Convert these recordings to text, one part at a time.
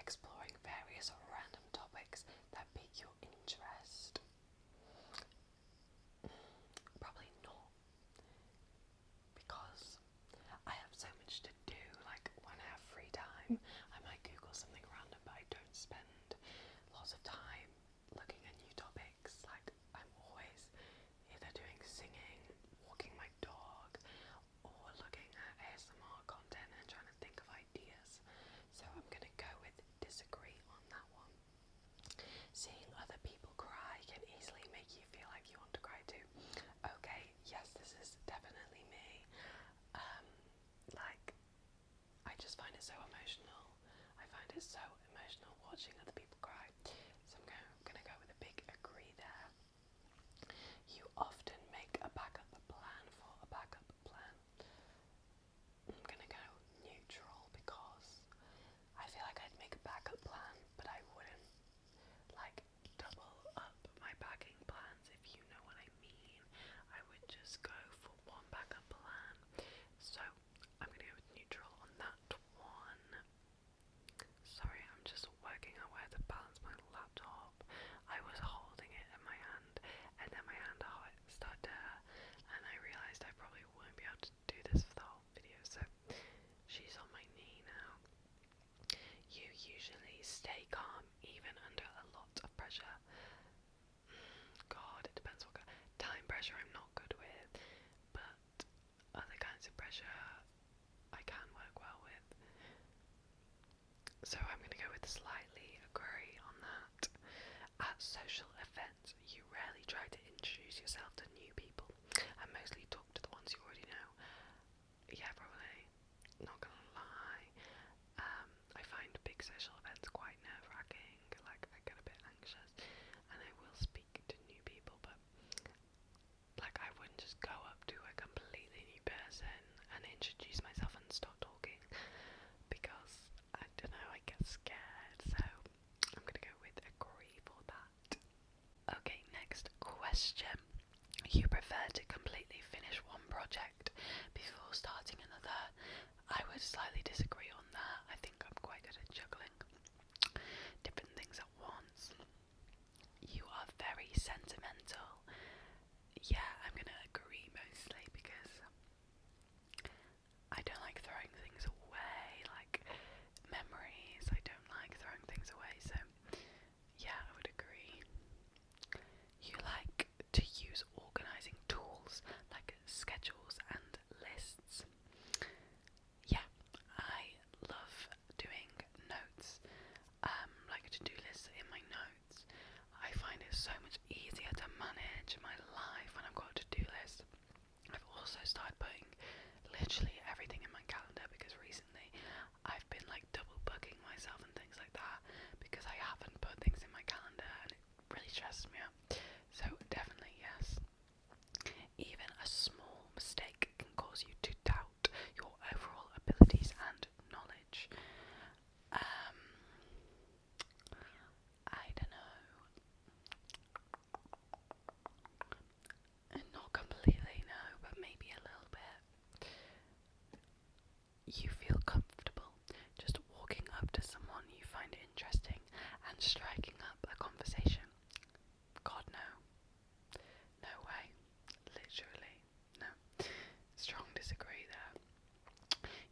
exploring various random topics that pique your interest? Probably not, because I have so much to do. Like, when I have free time, I might Google something random, but I don't spend lots of time looking at new topics. Like, I'm always either doing singing, walking my dog, or looking at ASMR content and trying to think of ideas. So I'm gonna go with disagree on that one. Seeing other people cry can easily make you feel like you want to cry too. Okay, yes, this is definitely me. Like, I just find it so emotional. I find it so emotional watching other people cry. So I'm gonna go with a big agree there. You often make a backup plan for a backup plan. I'm gonna go neutral, because I feel like I'd make a backup plan, but I wouldn't like double up my backing plans, if you know what I mean. I would just go for one backup plan. So I'm gonna go with neutral on that one. Sorry, I'm just working out where to balance my laptop. I was holding it in my hand, and then my hand started to hurt, and I realised I probably won't be able to do this for the whole video, so she's on my knee now. You usually stay calm even under a lot of pressure. God, it depends what kind. Time pressure I'm not good with, but other kinds of pressure I can work well with. So I'm going to go with slightly agree on that. At social events, you rarely try to introduce yourself to new people and mostly talk to the ones you already know. Yeah, probably. Not gonna lie. I find big social events quite nerve-wracking. Like, I get a bit anxious, and I will speak to new people, but like, I wouldn't just go up to a completely new person and introduce myself and start talking, because I don't know, I get scared. So I'm gonna go with agree for that. Okay, next question. You prefer to completely finish one project before starting another? I would slightly disagree on that. I think I'm quite good at juggling different things at once. You are very sentimental. Yeah, I'm gonna agree mostly, because I don't like throwing things away, like memories. I don't like throwing things away, so yeah, I would agree. You like to use organising tools like schedules and lists. Yeah, I love doing notes, like to-do lists in my notes. I find it so much easier to manage my life when I've got a to-do list. I've also started putting literally everything in my calendar, because recently I've been like double booking myself and things like that, because I haven't put things in my calendar, and it really stresses me out. So definitely yes. Even a small mistake can cause you to doubt your overall abilities and knowledge. I don't know. Not completely, no, but maybe a little bit. You feel comfortable just walking up to someone you find interesting and striking up a conversation? God, no. No way. Literally, no. Strong disagree there.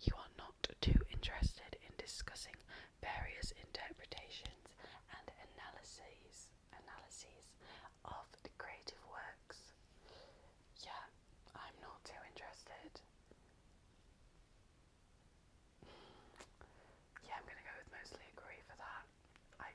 You are not too interested in discussing various interpretations and analyses of the creative works. Yeah, I'm not too interested. Yeah, I'm gonna go with mostly agree for that. I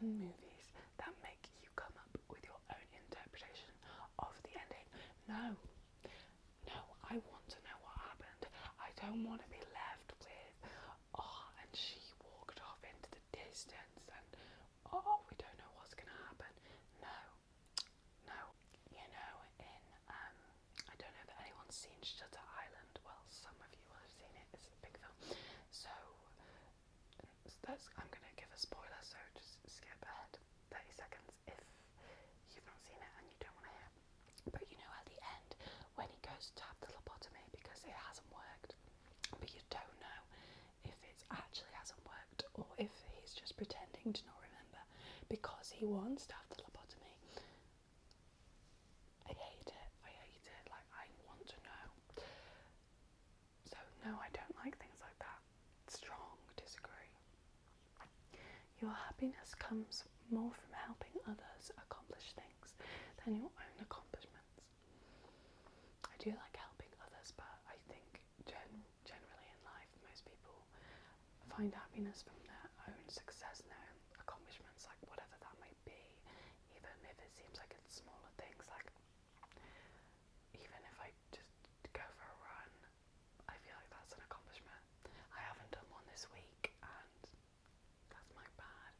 and movies that make you come up with your own interpretation of the ending. No, I want to know what happened. I don't want to be left with, oh, and she walked off into the distance and, oh, we don't know what's going to happen. No. You know, I don't know that anyone's seen Shutter Island. Well, some of you will have seen it. It's a big film. So, I'm going to give a spoiler, so just skip ahead 30 seconds if you've not seen it and you don't want to hear. But you know, at the end, when he goes to have the lobotomy because it hasn't worked, but you don't know if it actually hasn't worked or if he's just pretending to not remember because he wants to have the lobotomy. I hate it. Like, I want to know. So, no, I don't like things like that. Strong disagree. Your happiness comes more from helping others accomplish things than your own accomplishments. I do like helping others, but I think generally in life, most people find happiness from their own success and their own accomplishments, like whatever that might be, even if it seems like it's smaller things, like even if I just go for a run, I feel like that's an accomplishment. I haven't done one this week and that's my bad,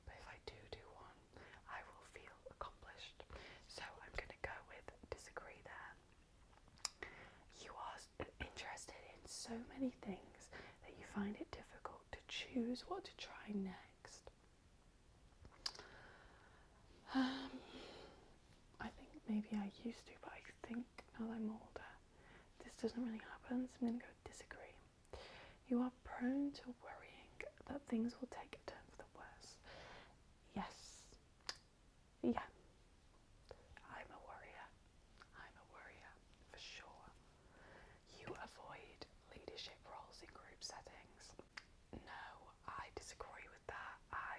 but if I do one, I will feel accomplished. So I'm going to go with disagree there. You are interested in so many things that you find it difficult to choose what to try next. I think maybe I used to, but I think now that I'm older, this doesn't really happen, so I'm going to go disagree. You are prone to worrying that things will take a turn for the worse. Yes. Yeah. I'm a worrier for sure. You avoid leadership roles in group settings. No, I disagree with that. I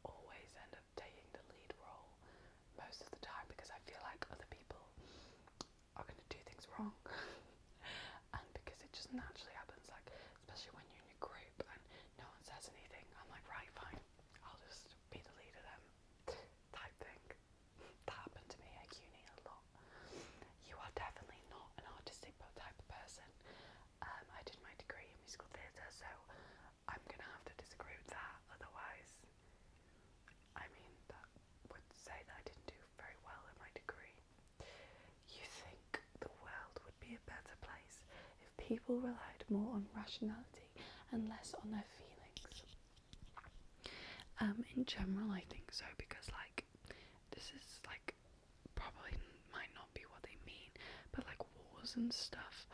always end up taking the lead role most of the time because I feel like other people are going to do things wrong. And because it just naturally happens, like especially when you're in a group and no one says anything, I'm like, right, fine, I'll just be the leader then, type thing. That happened to me at uni a lot. You are definitely not an artistic type of person. I did my degree in musical theatre, so I'm gonna have to disagree with that. Otherwise, I mean, that would say that I didn't do very well in my degree. You think the world would be a better place if people relied more on rationality and less on their feelings? In general, I think so, because like this is like probably might not be what they mean, but like wars and stuff,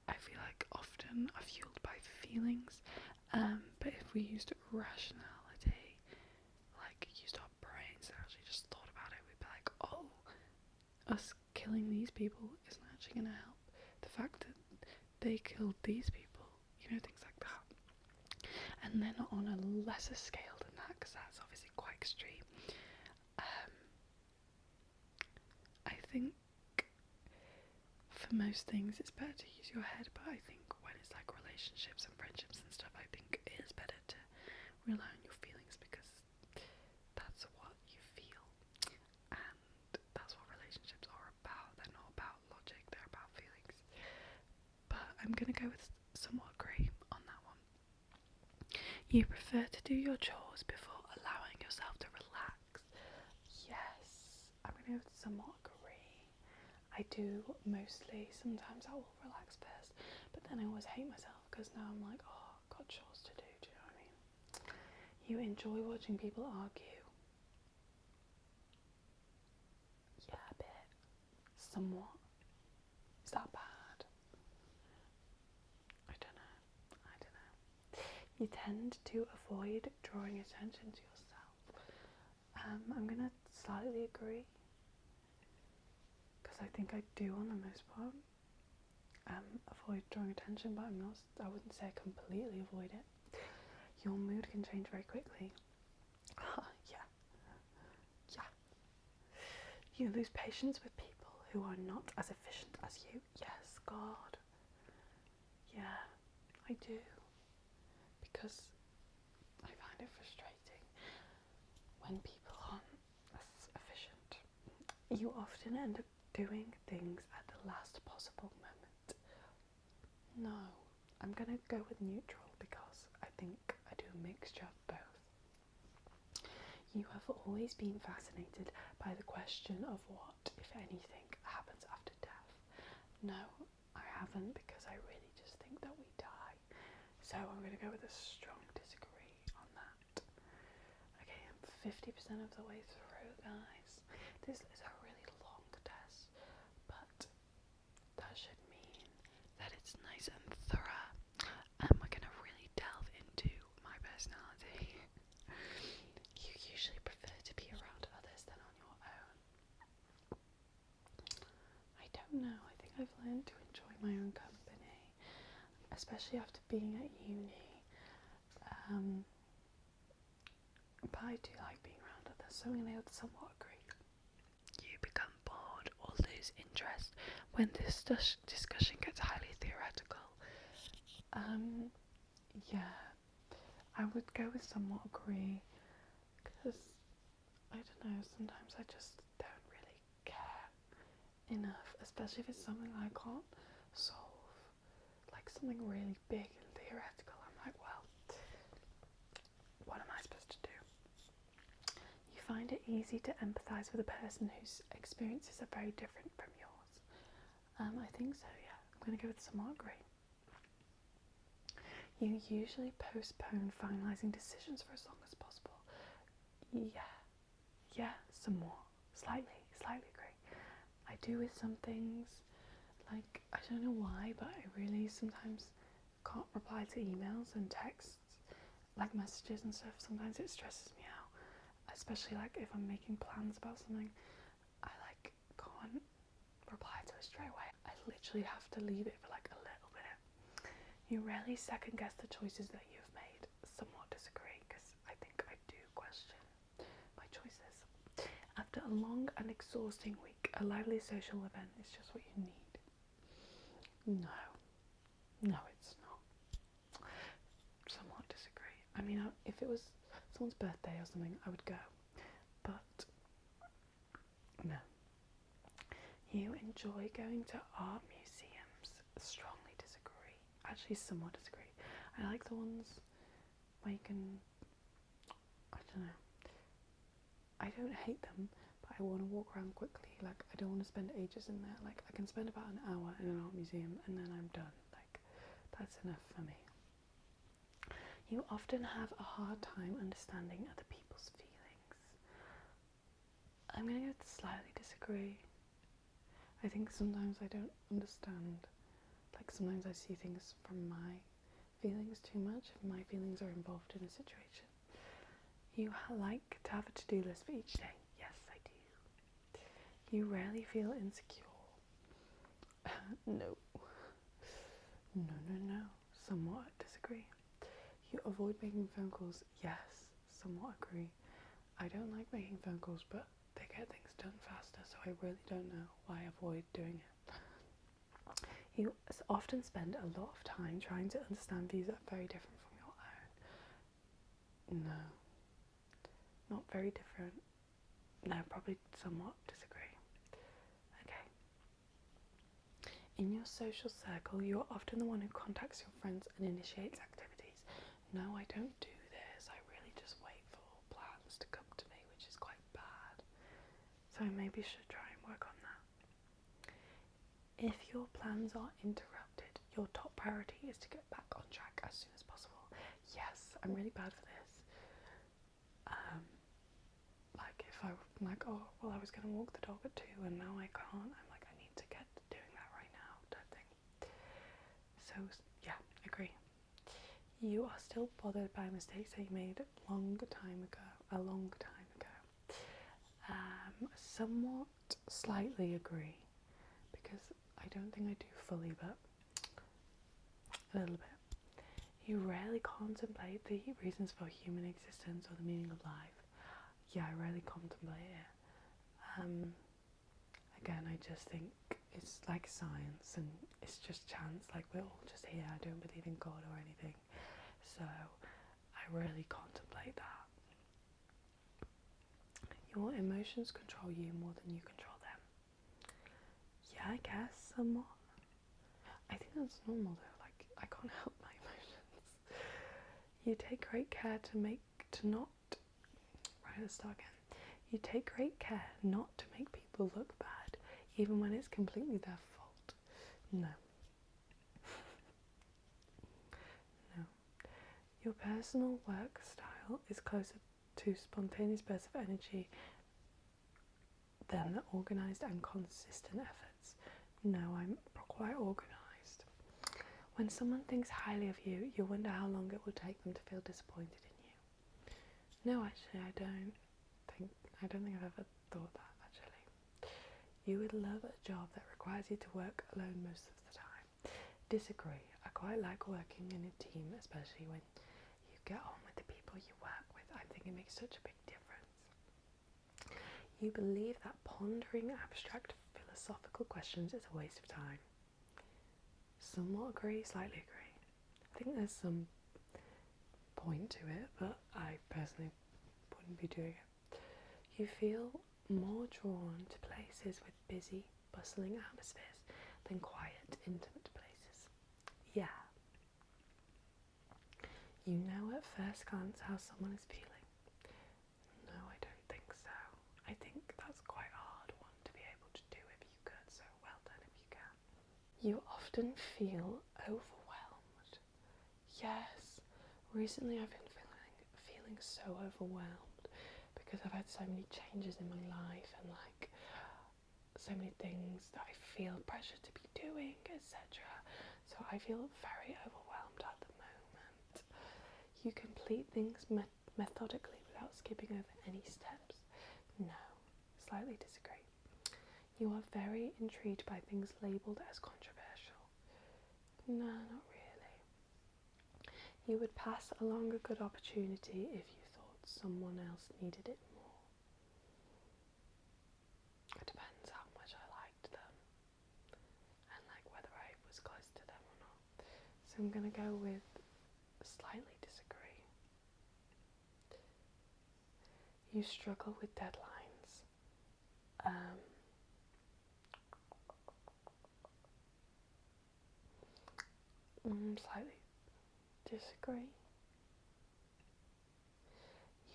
I feel like often are fueled by feelings. But if we used rationality, like used our brains and actually just thought about it, we'd be like, oh, us killing these people isn't actually going to help. The fact that they killed these people, you know, things like that. And then on a lesser scale than that, because that's obviously quite extreme. I think for most things it's better to use your head, but I think when it's like relationships and friendships and stuff, I think it is better to rely on your feelings, because that's what you feel, and that's what relationships are about. They're not about logic, they're about feelings. But I'm gonna go with somewhat agree on that one. You prefer to do your chores before allowing yourself to relax. Yes, I'm gonna go with somewhat agree. I do mostly. Sometimes I will relax first, but then I always hate myself because now I'm like, oh, I've got chores to do. Do you know what I mean? You enjoy watching people argue. Yeah, a bit. Somewhat. Is that bad? I don't know. You tend to avoid drawing attention to yourself. I'm gonna slightly agree, because I think I do on the most part. Avoid drawing attention, but I wouldn't say I completely avoid it. Your mood can change very quickly. Yeah. You lose patience with people who are not as efficient as you. Yes, God. Yeah, I do. Because I find it frustrating when people aren't as efficient, you often end up doing things at the last possible moment. No, I'm gonna go with neutral because I think I do a mixture of both. You have always been fascinated by the question of what, if anything, happens after death. No, I haven't, because I really just think that we die. So I'm going to go with a strong disagree on that. Okay, I'm 50% of the way through, guys. This is a really long test, but that should mean that it's nice and thorough, and we're going to really delve into my personality. You usually prefer to be around others than on your own. I don't know, I think I've learned to enjoy my own company, especially after being at uni. But I do like being around others, so I'm going to somewhat agree. You become bored or lose interest when this discussion gets highly theoretical. Yeah, I would go with somewhat agree, because I don't know, sometimes I just don't really care enough, especially if it's something I can't solve, like something really big and theoretical. I'm like, well, what am I supposed to do? You find it easy to empathise with a person whose experiences are very different from yours. I think so, yeah. I'm going to go with somewhat agree. You usually postpone finalising decisions for as long as possible. Yeah, somewhat. Slightly agree. I do with some things, like, I don't know why, but I really sometimes can't reply to emails and texts, like messages and stuff. Sometimes it stresses me out, especially like if I'm making plans about something. I like can't reply to it straight away. I literally have to leave it for like a little bit. You rarely second guess the choices that you've made. Somewhat disagree, because I think I do question my choices. After a long and exhausting week, a lively social event is just what you need. No, it's not. Somewhat disagree. I mean, if it was someone's birthday or something, I would go. But no. You enjoy going to art museums. Strongly disagree. Actually, somewhat disagree. I like the ones where you can, I don't know. I don't hate them, but I want to walk around quickly. Like, I don't want to spend ages in there. Like, I can spend about an hour in an art museum and then I'm done. Like, that's enough for me. You often have a hard time understanding other people's feelings. I'm going to go slightly disagree. I think sometimes I don't understand. Like, sometimes I see things from my feelings too much if my feelings are involved in a situation. You like to have a to-do list for each day. Yes, I do. You rarely feel insecure. No. Somewhat disagree. You avoid making phone calls. Yes, somewhat agree. I don't like making phone calls, but they get things done faster, so I really don't know why I avoid doing it. You often spend a lot of time trying to understand views that are very different from your own. No, not very different. No, probably somewhat disagree. Okay. In your social circle, you are often the one who contacts your friends and initiates activities. No, I don't do this. I really just wait for plans to come to me, which is quite bad. So I maybe should try and work on that. If your plans are interrupted, your top priority is to get back on track as soon as possible. Yes, I'm really bad for this. Like if I'm like, oh, well, I was going to walk the dog at 2 and now I can't, I'm like, I need to get doing that right now, type thing. So, yeah, agree. You are still bothered by mistakes that you made a long time ago. Somewhat slightly agree, because I don't think I do fully, but a little bit. You rarely contemplate the reasons for human existence or the meaning of life. Yeah, I rarely contemplate it. Again, I just think it's like science and it's just chance. Like, we're all just here. I don't believe in God or anything, so I rarely contemplate that. Your emotions control you more than you control them. Yeah, I guess somewhat. I think that's normal though. Like, I can't help my emotions. You take great care You take great care not to make people look bad, even when it's completely their fault. No. No. Your personal work style is closer to spontaneous bursts of energy than the organised and consistent efforts. No, I'm quite organised. When someone thinks highly of you, you wonder how long it will take them to feel disappointed in you. No, actually, I don't think I've ever thought that, actually. You would love a job that requires you to work alone most of the time. Disagree. I quite like working in a team, especially when you get on with the people you work with. I think it makes such a big difference. You believe that pondering abstract philosophical questions is a waste of time. Somewhat agree, slightly agree. I think there's some point to it, but I personally wouldn't be doing it. You feel more drawn to places with busy, bustling atmospheres than quiet, intimate places. Yeah. You know at first glance how someone is feeling. No, I don't think so. I think that's quite a hard one to be able to do if you could, so well done if you can. You often feel overwhelmed. Yes. Recently I've been feeling so overwhelmed because I've had so many changes in my life and like so many things that I feel pressure to be doing, etc. So I feel very overwhelmed at the moment. You complete things methodically without skipping over any steps. No, slightly disagree. You are very intrigued by things labelled as controversial. No, not really. You would pass along a good opportunity if you thought someone else needed it more. It depends how much I liked them and like whether I was close to them or not. So I'm gonna go with slightly disagree. You struggle with deadlines. Slightly disagree.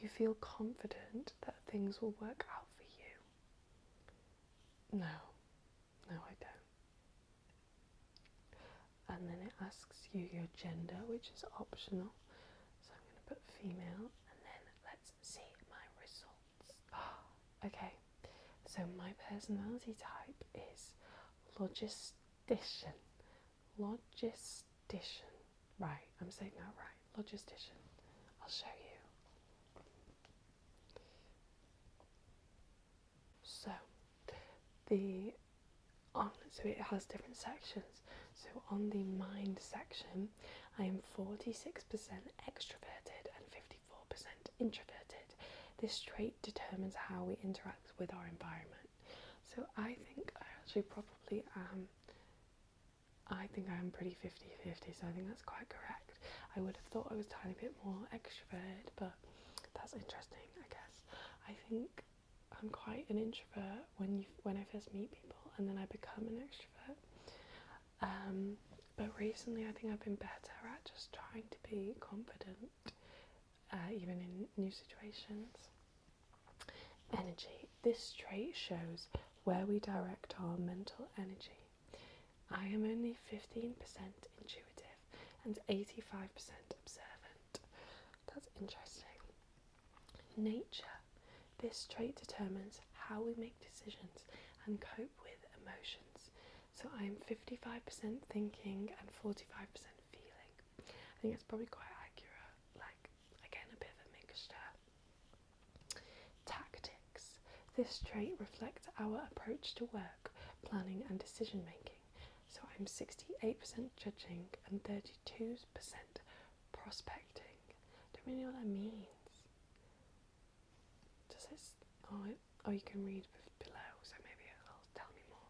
You feel confident that things will work out for you. No, I don't. And then it asks you your gender, which is optional. So I'm going to put female, and then let's see my results. Okay, so my personality type is logistician. Right, I'm saying that right. Logistician. I'll show you. So it has different sections. So on the mind section, I am 46% extroverted and 54% introverted. This trait determines how we interact with our environment. So I think I actually probably am. I think I am pretty 50-50, so I think that's quite correct. I would have thought I was a tiny bit more extroverted, but that's interesting, I guess. I think I'm quite an introvert when I first meet people, and then I become an extrovert. But recently I think I've been better at just trying to be confident, even in new situations. Energy. This trait shows where we direct our mental energy. I am only 15% intuitive and 85% observant. That's interesting. Nature. This trait determines how we make decisions and cope with emotions. So I am 55% thinking and 45% feeling. I think it's probably quite accurate, like, again, a bit of a mixture. Tactics. This trait reflects our approach to work, planning and decision making. So I'm 68% judging and 32% prospecting. Don't really know what that means. Does it? Oh, you can read below, so maybe it'll tell me more.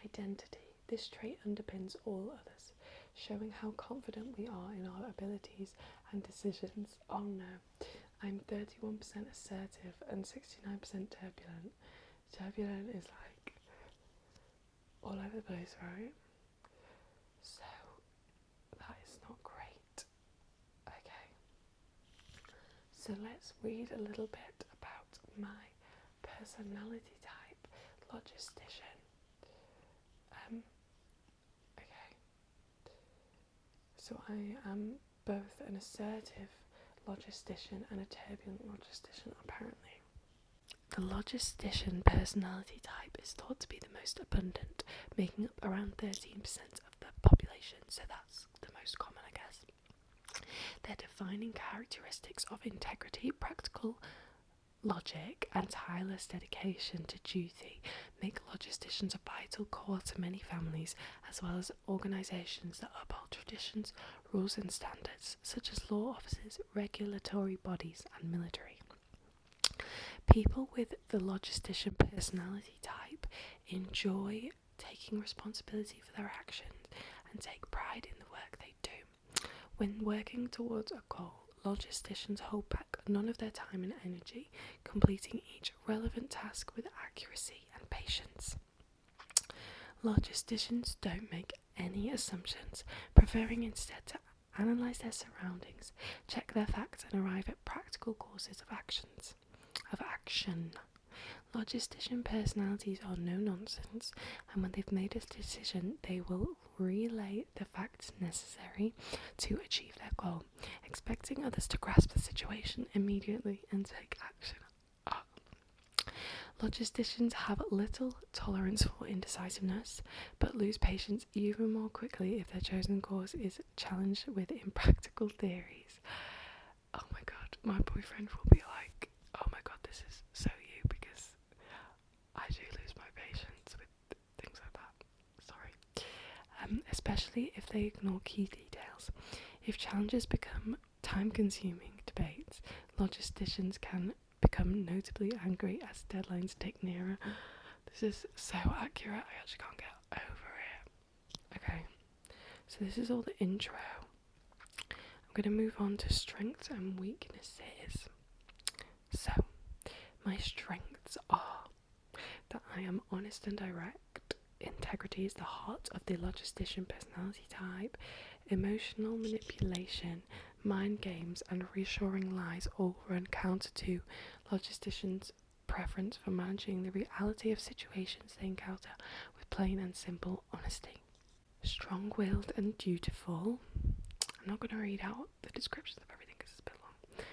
Identity. This trait underpins all others, showing how confident we are in our abilities and decisions. Oh no. I'm 31% assertive, and 69% turbulent. Turbulent is like all over the place, right? So that is not great. Okay. So let's read a little bit about my personality type, logistician. Okay. So I am both an assertive logistician and a turbulent logistician, apparently. The logistician personality type is thought to be the most abundant, making up around 13% of the population, so that's the most common, I guess. Their defining characteristics of integrity, practical logic, and tireless dedication to duty make logisticians a vital core to many families, as well as organisations that uphold traditions, rules and standards, such as law offices, regulatory bodies and military. People with the logistician personality type enjoy taking responsibility for their actions and take pride in the work they do. When working towards a goal, logisticians hold back none of their time and energy, completing each relevant task with accuracy and patience. Logisticians don't make any assumptions, preferring instead to analyse their surroundings, check their facts and arrive at practical courses of action. Logistician personalities are no nonsense, and when they've made a decision, they will relay the facts necessary to achieve their goal, expecting others to grasp the situation immediately and take action. Logisticians have little tolerance for indecisiveness, but lose patience even more quickly if their chosen course is challenged with impractical theories. Oh my god, my boyfriend will be like, oh my god, this is so you, because I do lose my patience with things like that. Sorry. Especially if they ignore key details. If challenges become time-consuming debates, logisticians can become notably angry as deadlines tick nearer. This is so accurate, I actually can't get over it. Okay, so this is all the intro. I'm going to move on to strengths and weaknesses. So, my strengths are that I am honest and direct. Integrity is the heart of the logistician personality type. Emotional manipulation, mind games, and reassuring lies all run counter to logisticians' preference for managing the reality of situations they encounter with plain and simple honesty. Strong-willed and dutiful. I'm not going to read out the descriptions of everything because it's a bit long.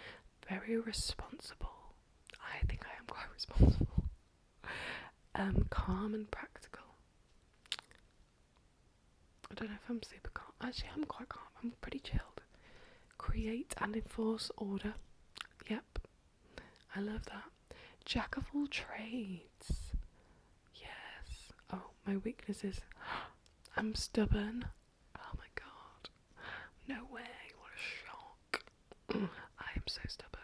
Very responsible. I think I am quite responsible. Calm and practical. I don't know if I'm super calm. Actually, I'm quite calm. I'm pretty chilled. Create and enforce order. Yep. I love that. Jack of all trades. Yes. Oh, my weaknesses. I'm stubborn. Oh my god. No way. What a shock. I am so stubborn.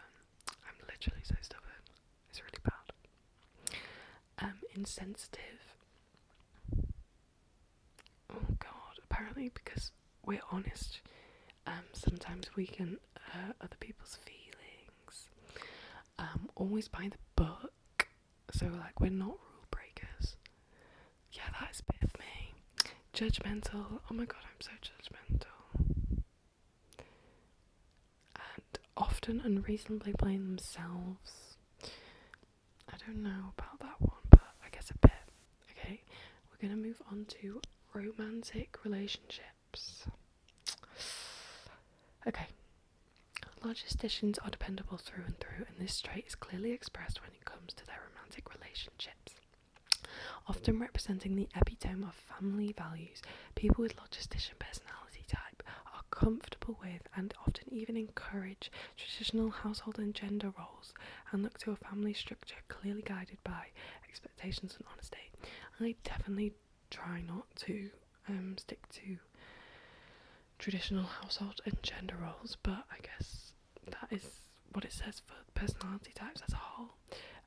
I'm literally so stubborn. It's really bad. Insensitive. Oh god. Apparently because we're honest, sometimes we can hurt other people's feelings. Always by the book. So like we're not rule breakers. Yeah, that is a bit of me. Judgmental. Oh my god, I'm so judgmental. And often unreasonably blame themselves. I don't know about that one, but I guess a bit. Okay, we're gonna move on to romantic relationships. Okay. Logisticians are dependable through and through, and this trait is clearly expressed when it comes to their romantic relationships. Often representing the epitome of family values, people with logistician personality type are comfortable with and often even encourage traditional household and gender roles and look to a family structure clearly guided by expectations and honesty. And I definitely try not to stick to traditional household and gender roles, but I guess that is what it says for personality types as a whole.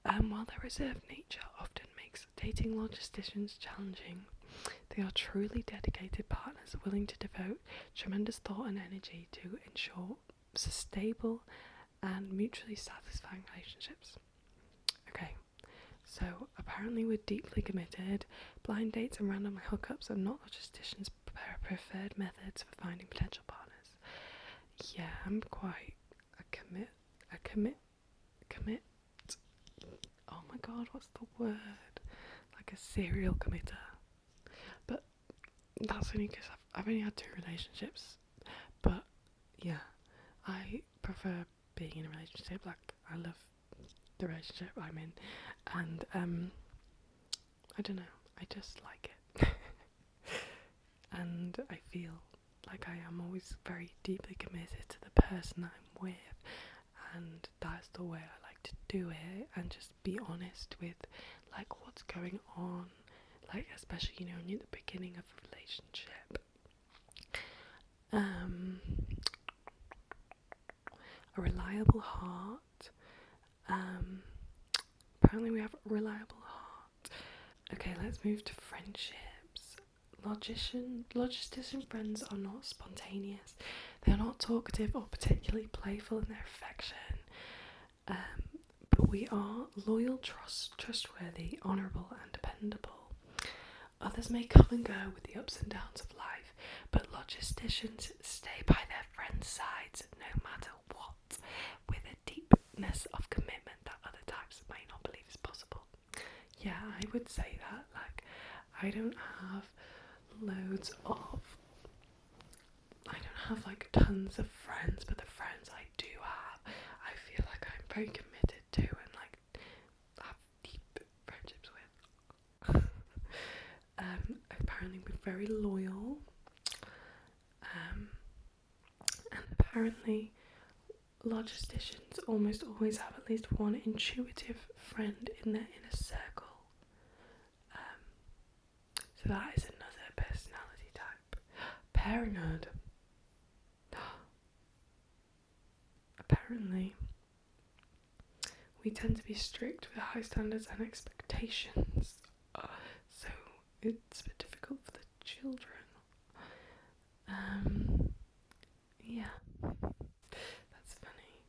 While their reserved nature often makes dating logisticians challenging, they are truly dedicated partners willing to devote tremendous thought and energy to ensure stable and mutually satisfying relationships. Okay, so apparently we're deeply committed. Blind dates and random hookups are not logisticians' preferred methods for finding potential partners. Yeah, I'm quite a commit. Oh my god, what's the word? Like a serial committer. But that's only because I've only had 2 relationships. But yeah, I prefer being in a relationship. Like, I love the relationship I'm in, and I don't know, I just like it. And I feel like I am always very deeply committed to the person that I'm with, and that's the way I like to do it, and just be honest with like what's going on, like especially, you know, near the beginning of a relationship. A reliable heart. Apparently we have a reliable heart. Okay, let's move to friendships. Logistician friends are not spontaneous. They are not talkative or particularly playful in their affection. But we are loyal, trustworthy, honourable and dependable. Others may come and go with the ups and downs of life, but logisticians stay by their friends' sides no matter what, with a deepness of commitment that other types may not believe is possible. Yeah, I would say that. Like, I don't have like tons of friends, but the friends I do have, I feel like I'm very committed to and like have deep friendships with. Apparently we're very loyal, and apparently logisticians almost always have at least one intuitive friend in their inner circle. So that is another personality type. Parenthood. Apparently we tend to be strict with high standards and expectations, so it's a bit difficult for the children. Yeah, that's funny.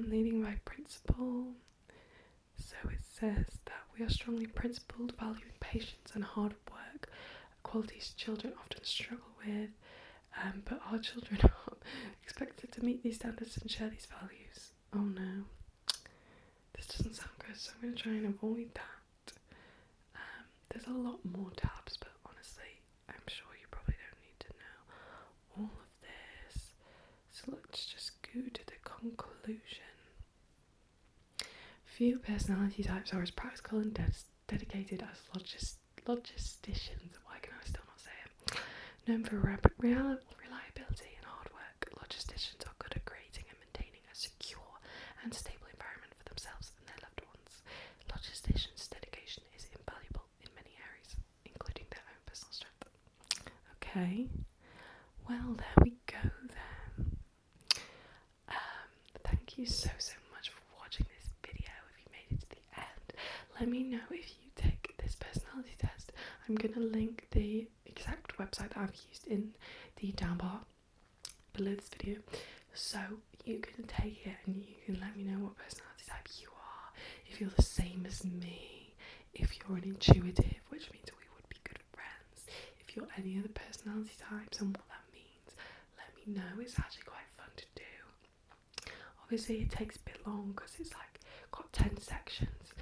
Leading by principle. So it says that we are strongly principled, valuing patience and hard work, qualities children often struggle with, but our children are expected to meet these standards and share these values. Oh no, this doesn't sound good, so I'm going to try and avoid that. There's a lot more tabs, but honestly, I'm sure you probably don't need to know all of this. So let's just go to the conclusion. Few personality types are as practical and dedicated as logisticians. Why can I still not say it? Known for reliability and hard work, logisticians are good at creating and maintaining a secure and stable environment for themselves and their loved ones. Logisticians' dedication is invaluable in many areas, including their own personal strength. Okay, well, there we go then. Thank you so much for watching this video. If you made it to the end, let me know if you take this personality test. I'm going to link the exact website that I've used in the down bar below this video, so you can take it and you can let me know what personality type you are, if you're the same as me, if you're an intuitive, which means we would be good friends, if you're any other personality types and what that means, let me know. It's actually quite fun to do. Obviously it takes a bit long because it's like got 10 sections,